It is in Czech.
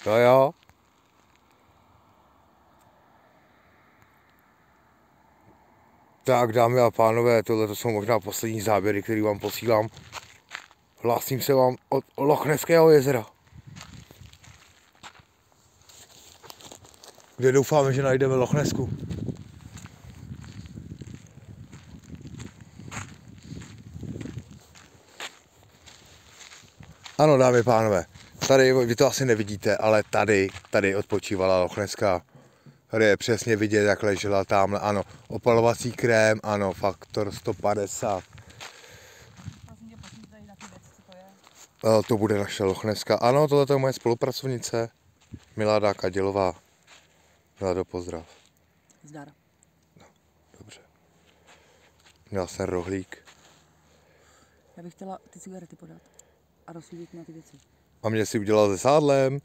Jo, jo. Tak, dámy a pánové, tohle to jsou možná poslední záběry, které vám posílám. Hlásím se vám od Lochneského jezera, kde doufáme, že najdeme Lochnesku. Ano, dámy a pánové, tady, vy to asi nevidíte, ale tady odpočívala Lochneska. Tady je přesně vidět, jak ležela tamhle, ano, opalovací krém, ano, faktor 150. To bude naše Lochneska. Ano, tohle je moje spolupracovnice, Milada Kadělová. Milado, pozdrav. Zdar. No, dobře. Měl jsem rohlík. Já bych chtěla ty cigarety podat a rozsvítit na ty věci. A mě si udělal se sádlem.